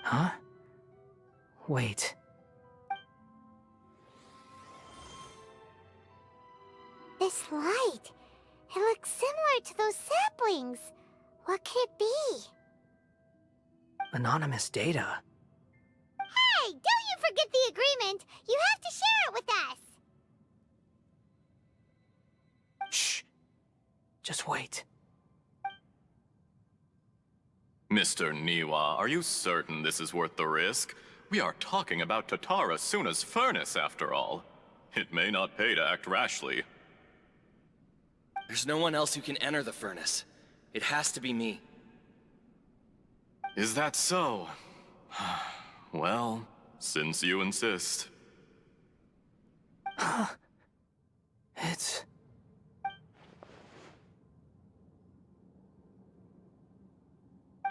Huh? Wait. This light, it looks similar to those saplings. What could it be? Anonymous data. Hey, don't you forget the agreement! You have to share it with us! Shh. Just wait. Mr. Niwa, are you certain this is worth the risk? We are talking about Tatara Suna's furnace, after all. It may not pay to act rashly. There's no one else who can enter the furnace. It has to be me. Is that so? Well, since you insist. It's...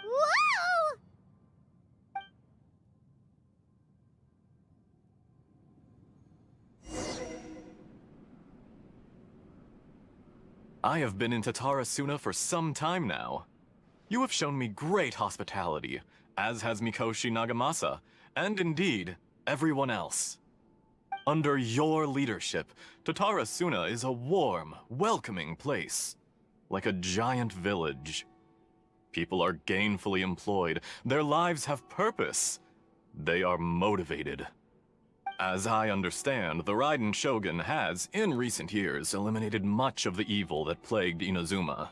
Whoa! I have been in Tatara Suna for some time now. You have shown me great hospitality, as has Mikoshi Nagamasa, and indeed, everyone else. Under your leadership, Tatara Suna is a warm, welcoming place. Like a giant village. People are gainfully employed, their lives have purpose. They are motivated. As I understand, the Raiden Shogun has, in recent years, eliminated much of the evil that plagued Inazuma.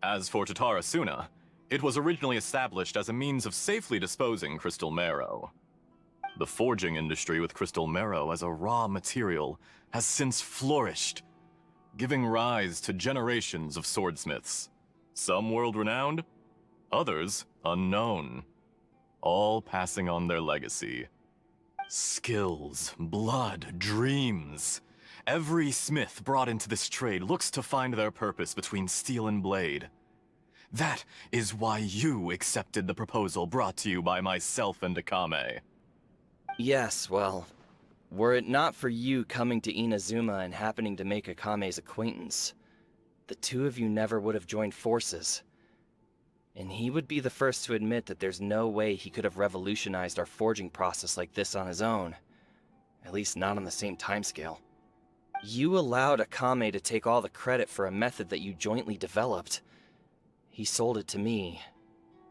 As for Tatara Suna, it was originally established as a means of safely disposing crystal marrow. The forging industry with crystal marrow as a raw material has since flourished, giving rise to generations of swordsmiths. Some world-renowned, others unknown, all passing on their legacy. Skills, blood, dreams. Every smith brought into this trade looks to find their purpose between steel and blade. That is why you accepted the proposal brought to you by myself and Akame. Yes, well, were it not for you coming to Inazuma and happening to make Akame's acquaintance, the two of you never would have joined forces. And he would be the first to admit that there's no way he could have revolutionized our forging process like this on his own. At least not on the same timescale. You allowed Akame to take all the credit for a method that you jointly developed. He sold it to me,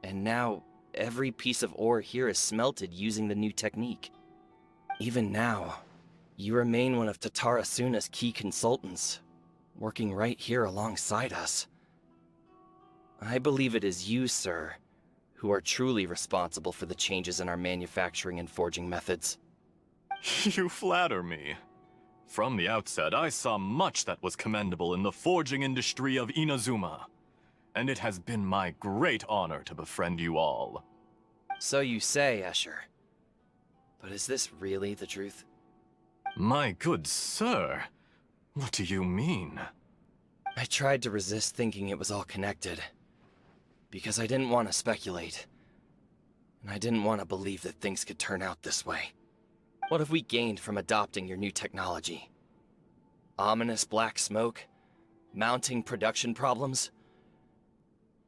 and now every piece of ore here is smelted using the new technique. Even now, you remain one of Tatara Suna's key consultants, working right here alongside us. I believe it is you, sir, who are truly responsible for the changes in our manufacturing and forging methods. You flatter me. From the outset, I saw much that was commendable in the forging industry of Inazuma, and it has been my great honor to befriend you all. So you say, Escher. But is this really the truth? My good sir, what do you mean? I tried to resist thinking it was all connected. Because I didn't want to speculate. And I didn't want to believe that things could turn out this way. What have we gained from adopting your new technology? Ominous black smoke? Mounting production problems?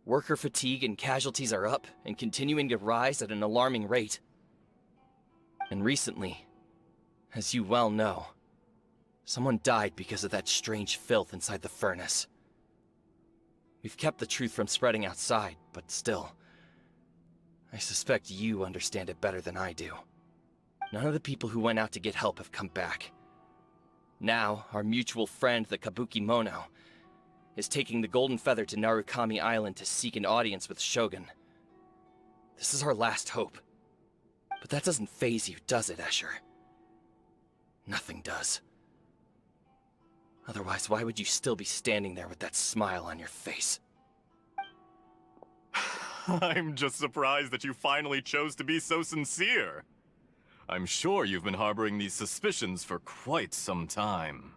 Worker fatigue and casualties are up and continuing to rise at an alarming rate. And recently, as you well know, someone died because of that strange filth inside the furnace. We've kept the truth from spreading outside, but still, I suspect you understand it better than I do. None of the people who went out to get help have come back. Now, our mutual friend, the Kabuki Mono, is taking the Golden Feather to Narukami Island to seek an audience with Shogun. This is our last hope. But that doesn't faze you, does it, Escher? Nothing does. Otherwise, why would you still be standing there with that smile on your face? I'm just surprised that you finally chose to be so sincere. I'm sure you've been harboring these suspicions for quite some time.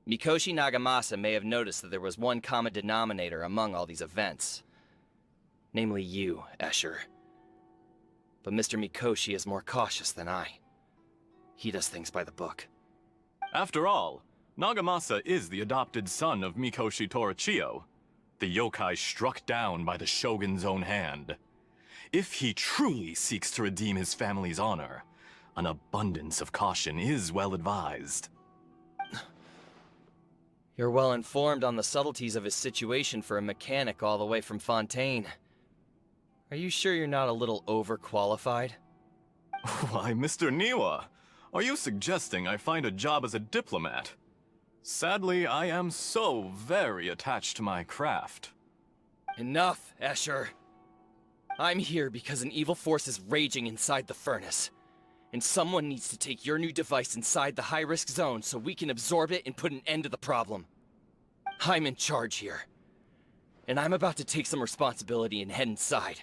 Mikoshi Nagamasa may have noticed that there was one common denominator among all these events. Namely you, Escher. But Mr. Mikoshi is more cautious than I. He does things by the book. After all, Nagamasa is the adopted son of Mikoshi Torichio. the yokai struck down by the Shogun's own hand. If he truly seeks to redeem his family's honor, an abundance of caution is well advised. You're well informed on the subtleties of his situation for a mechanic all the way from Fontaine. Are you sure you're not a little overqualified? Why, Mr. Niwa, are you suggesting I find a job as a diplomat? Sadly, I am so very attached to my craft. Enough, Escher. I'm here because an evil force is raging inside the furnace. And someone needs to take your new device inside the high-risk zone so we can absorb it and put an end to the problem. I'm in charge here. And I'm about to take some responsibility and head inside.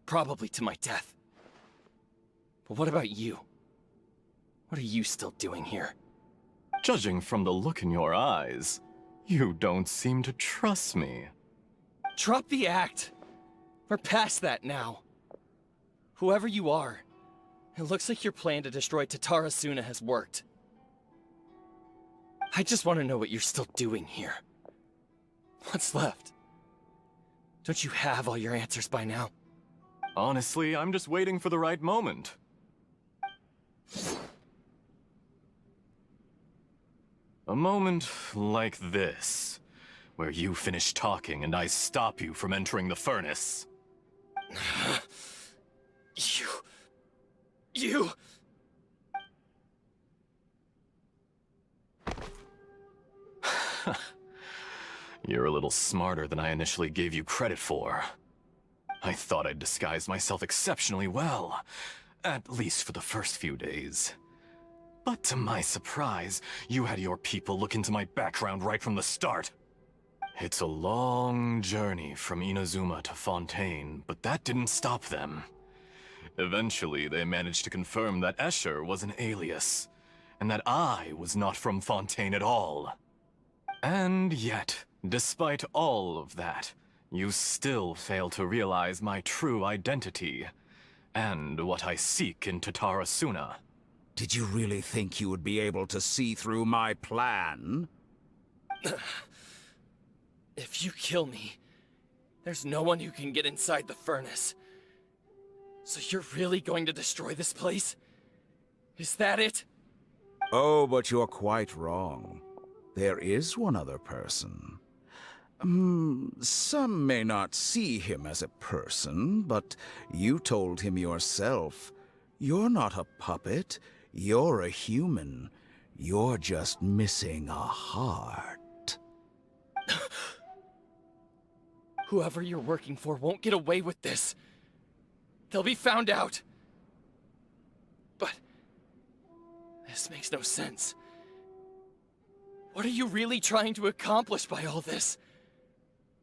Probably to my death. But what about you? What are you still doing here? Judging from the look in your eyes, you don't seem to trust me. Drop the act! We're past that now. Whoever you are, it looks like your plan to destroy Tatara Suna has worked. I just want to know what you're still doing here. What's left? Don't you have all your answers by now? Honestly, I'm just waiting for the right moment. A moment like this, where you finish talking and I stop you from entering the furnace. You... You're a little smarter than I initially gave you credit for. I thought I'd disguised myself exceptionally well, at least for the first few days. But to my surprise, you had your people look into my background right from the start. It's a long journey from Inazuma to Fontaine, but that didn't stop them. Eventually, they managed to confirm that Escher was an alias, and that I was not from Fontaine at all. And yet, despite all of that, you still fail to realize my true identity, and what I seek in Tatara Suna. Did you really think you would be able to see through my plan? If you kill me, there's no one who can get inside the furnace. So you're really going to destroy this place? Is that it? Oh, but you're quite wrong. There is one other person. Some may not see him as a person, but you told him yourself. You're not a puppet. You're a human. You're just missing a heart. Whoever you're working for won't get away with this. They'll be found out. But this makes no sense. What are you really trying to accomplish by all this?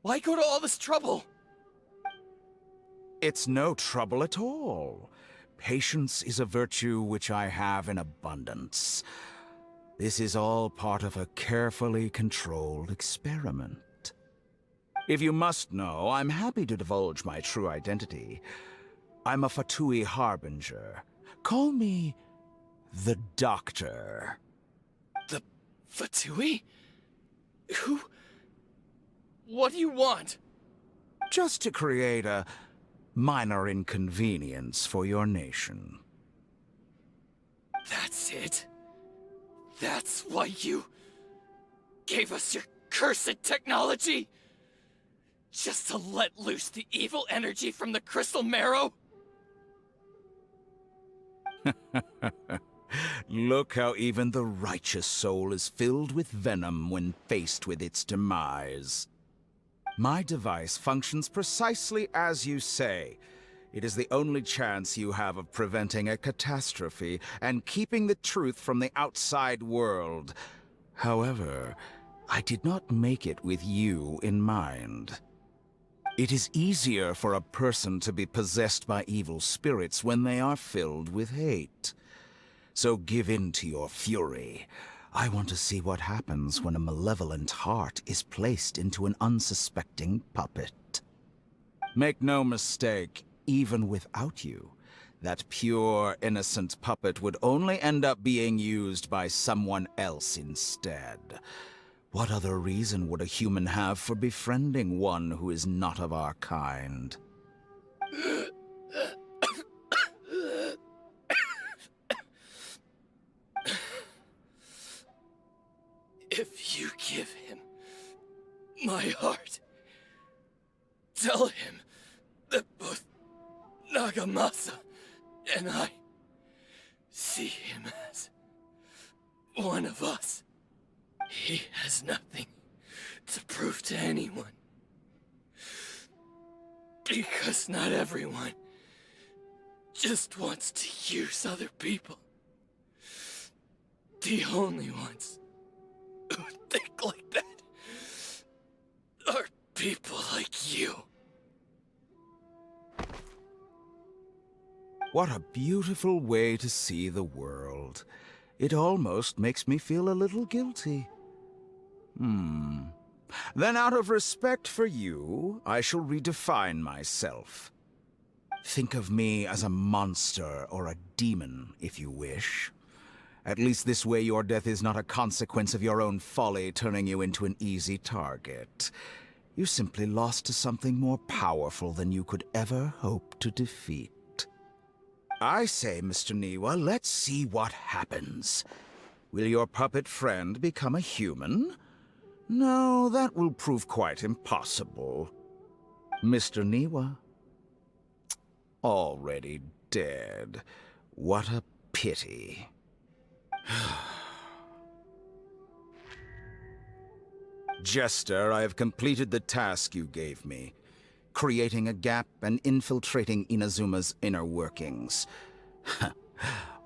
Why go to all this trouble? It's no trouble at all. Patience is a virtue which I have in abundance. This is all part of a carefully controlled experiment. If you must know, I'm happy to divulge my true identity. I'm a Fatui Harbinger. Call me the Doctor. The Fatui? Who? What do you want? Just to create a minor inconvenience for your nation. That's it? That's why you gave us your cursed technology? Just to let loose the evil energy from the crystal marrow? Look how even the righteous soul is filled with venom when faced with its demise. My device functions precisely as you say. It is the only chance you have of preventing a catastrophe and keeping the truth from the outside world. However, I did not make it with you in mind. It is easier for a person to be possessed by evil spirits when they are filled with hate. So give in to your fury. I want to see what happens when a malevolent heart is placed into an unsuspecting puppet. Make no mistake, even without you, that pure, innocent puppet would only end up being used by someone else instead. What other reason would a human have for befriending one who is not of our kind? If you give him my heart, tell him that both Nagamasa and I see him as one of us. He has nothing to prove to anyone. Because not everyone just wants to use other people. The only ones who think like that are people like you. What a beautiful way to see the world. It almost makes me feel a little guilty. Then out of respect for you, I shall redefine myself. Think of me as a monster or a demon, if you wish. At least this way your death is not a consequence of your own folly turning you into an easy target. You simply lost to something more powerful than you could ever hope to defeat. I say, Mr. Niwa, let's see what happens. Will your puppet friend become a human? No, that will prove quite impossible. Mr. Niwa? Already dead. What a pity. Jester, I have completed the task you gave me. Creating a gap and infiltrating Inazuma's inner workings.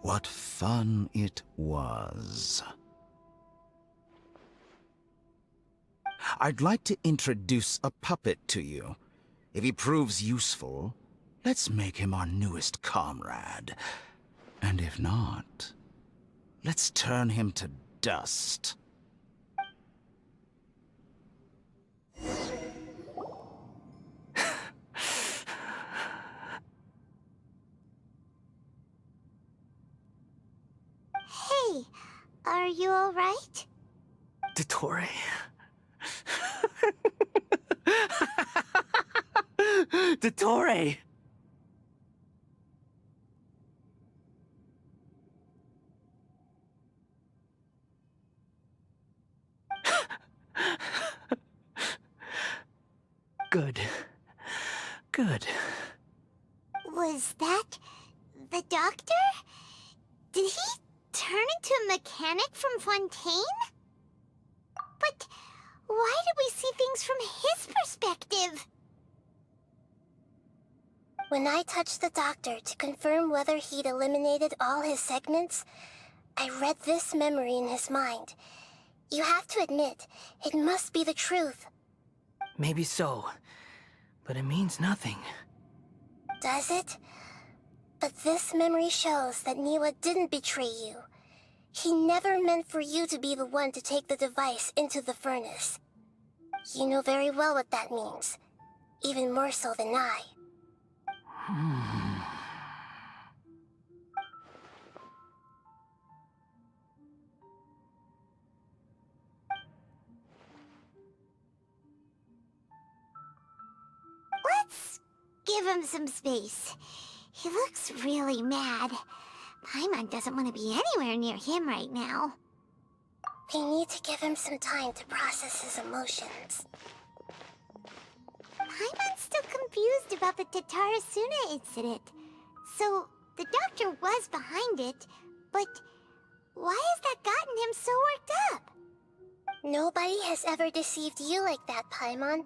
What fun it was. I'd like to introduce a puppet to you. If he proves useful, let's make him our newest comrade. And if not, let's turn him to dust. Hey, are you alright? Dottore. Dottore! Good. Good. Was that the doctor? Did he turn into a mechanic from Fontaine? But why did we see things from his perspective? When I touched the doctor to confirm whether he'd eliminated all his segments, I read this memory in his mind. You have to admit, it must be the truth. Maybe so, but it means nothing. Does it? But this memory shows that Niwa didn't betray you. He never meant for you to be the one to take the device into the furnace. You know very well what that means. Even more so than I. Let's give him some space. He looks really mad. Paimon doesn't want to be anywhere near him right now. We need to give him some time to process his emotions. Paimon's still confused about the Tatarasuna incident. So, the doctor was behind it, but why has that gotten him so worked up? Nobody has ever deceived you like that, Paimon.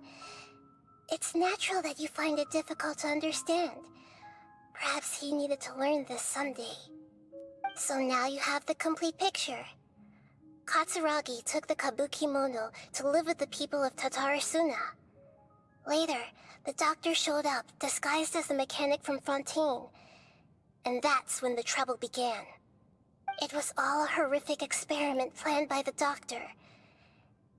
It's natural that you find it difficult to understand. Perhaps he needed to learn this someday. So now you have the complete picture. Katsuragi took the Kabukimono to live with the people of Tatarasuna. Later, the doctor showed up, disguised as the mechanic from Fontaine. And that's when the trouble began. It was all a horrific experiment planned by the doctor.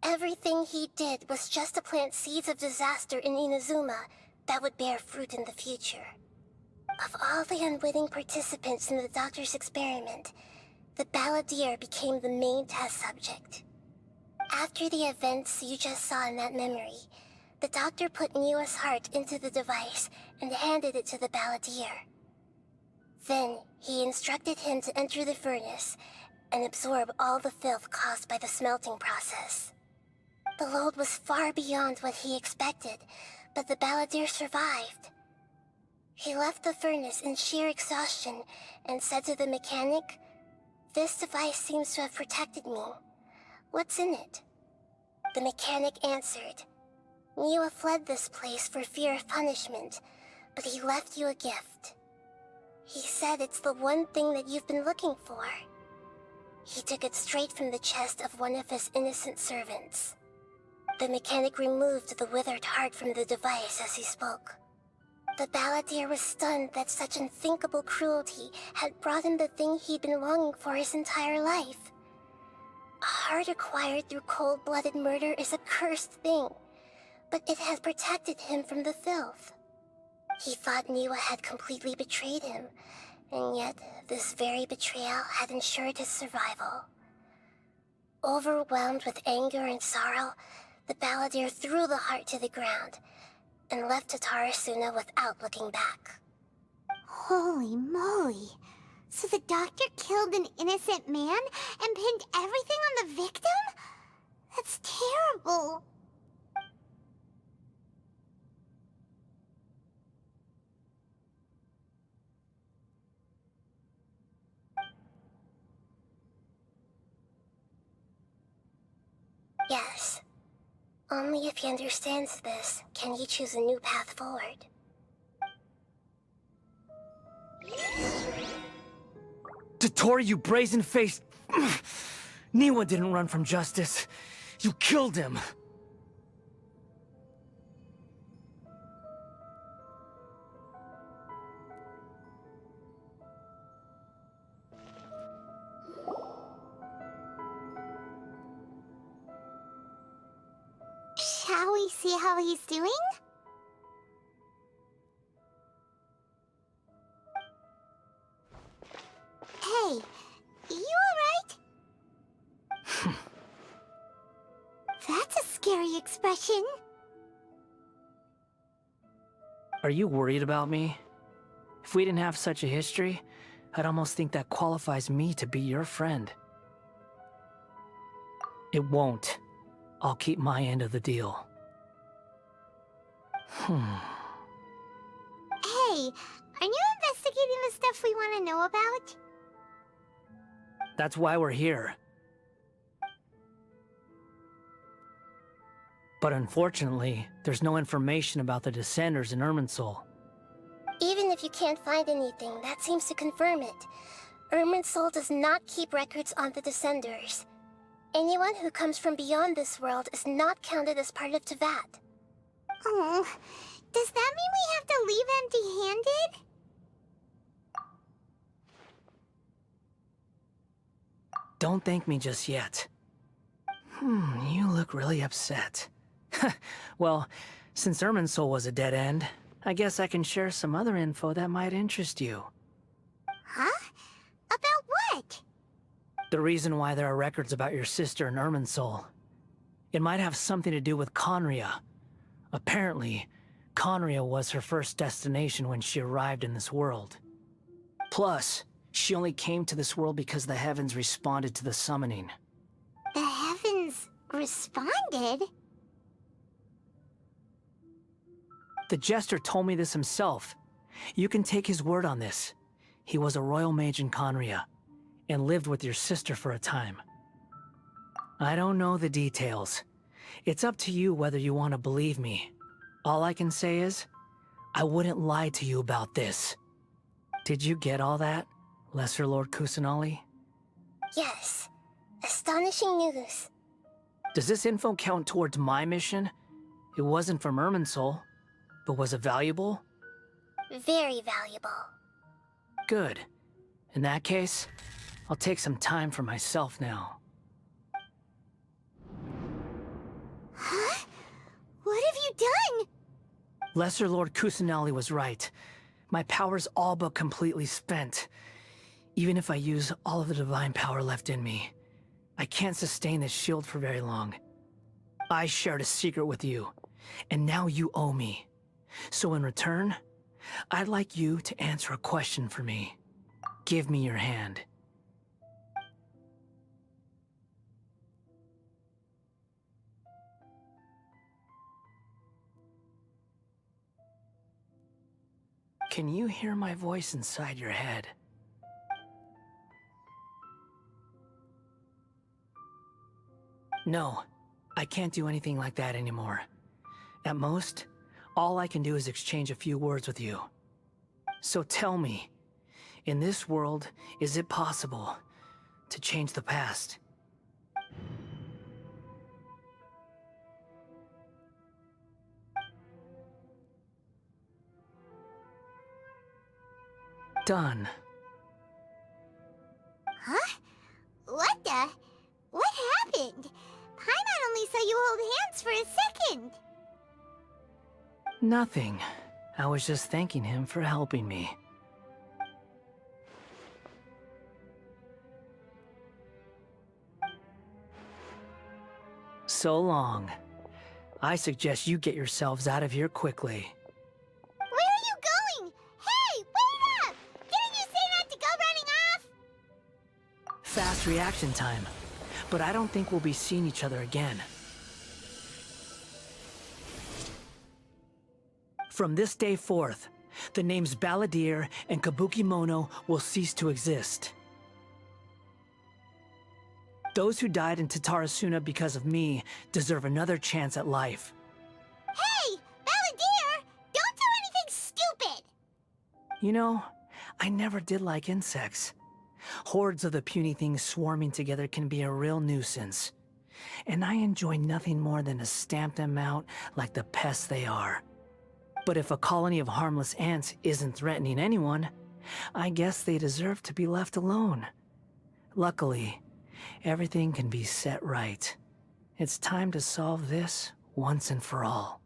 Everything he did was just to plant seeds of disaster in Inazuma that would bear fruit in the future. Of all the unwitting participants in the doctor's experiment, the Balladeer became the main test subject. After the events you just saw in that memory, the doctor put Niwa's heart into the device and handed it to the Balladeer. Then, he instructed him to enter the furnace and absorb all the filth caused by the smelting process. The load was far beyond what he expected, but the Balladeer survived. He left the furnace in sheer exhaustion and said to the mechanic, "This device seems to have protected me. What's in it?" The mechanic answered, "Niwa fled this place for fear of punishment, but he left you a gift. He said it's the one thing that you've been looking for." He took it straight from the chest of one of his innocent servants. The mechanic removed the withered heart from the device as he spoke. The Balladeer was stunned that such unthinkable cruelty had brought him the thing he'd been longing for his entire life. A heart acquired through cold-blooded murder is a cursed thing, but it has protected him from the filth. He thought Niwa had completely betrayed him, and yet this very betrayal had ensured his survival. Overwhelmed with anger and sorrow, the Balladeer threw the heart to the ground and left Tatarasuna without looking back. Holy moly! So the doctor killed an innocent man and pinned everything on the victim? That's terrible. Yes. Only if he understands this can he choose a new path forward. Dottore, you brazen-faced... Niwa didn't run from justice. You killed him. Shall we see how he's doing? Hey, you alright? That's a scary expression. Are you worried about me? If we didn't have such a history, I'd almost think that qualifies me to be your friend. It won't. I'll keep my end of the deal. Hey, are you investigating the stuff we want to know about? That's why we're here. But unfortunately, there's no information about the Descenders in Irminsul. Even if you can't find anything, that seems to confirm it. Irminsul does not keep records on the Descenders. Anyone who comes from beyond this world is not counted as part of Teyvat. Oh, does that mean we have to leave empty-handed? Don't thank me just yet. You look really upset. Well, since Irminsul was a dead end, I guess I can share some other info that might interest you. Huh? About what? The reason why there are records about your sister in Irminsul. It might have something to do with Conria. Apparently, Conria was her first destination when she arrived in this world. Plus, she only came to this world because the heavens responded to the summoning. The heavens responded? The Jester told me this himself. You can take his word on this. He was a royal mage in Conria, and lived with your sister for a time. I don't know the details. It's up to you whether you want to believe me. All I can say is, I wouldn't lie to you about this. Did you get all that, Lesser Lord Kusanali? Yes. Astonishing news. Does this info count towards my mission? It wasn't from Irminsul, but was it valuable? Very valuable. Good. In that case, I'll take some time for myself now. Huh? What have you done? Lesser Lord Kusanali was right. My power's all but completely spent. Even if I use all of the divine power left in me, I can't sustain this shield for very long. I shared a secret with you, and now you owe me. So in return, I'd like you to answer a question for me. Give me your hand. Can you hear my voice inside your head? No, I can't do anything like that anymore. At most, all I can do is exchange a few words with you. So tell me, in this world, is it possible to change the past? Done. Huh? What the? What happened? Paimon only saw you hold hands for a second. Nothing. I was just thanking him for helping me. So long. I suggest you get yourselves out of here quickly. Where are you going? Hey, wait up! Didn't you say not to go running off? Fast reaction time. But I don't think we'll be seeing each other again. From this day forth, the names Balladeer and Kabukimono will cease to exist. Those who died in Tatarasuna because of me deserve another chance at life. Hey, Balladeer! Don't do anything stupid! You know, I never did like insects. Hordes of the puny things swarming together can be a real nuisance. And I enjoy nothing more than to stamp them out like the pests they are. But if a colony of harmless ants isn't threatening anyone, I guess they deserve to be left alone. Luckily, everything can be set right. It's time to solve this once and for all.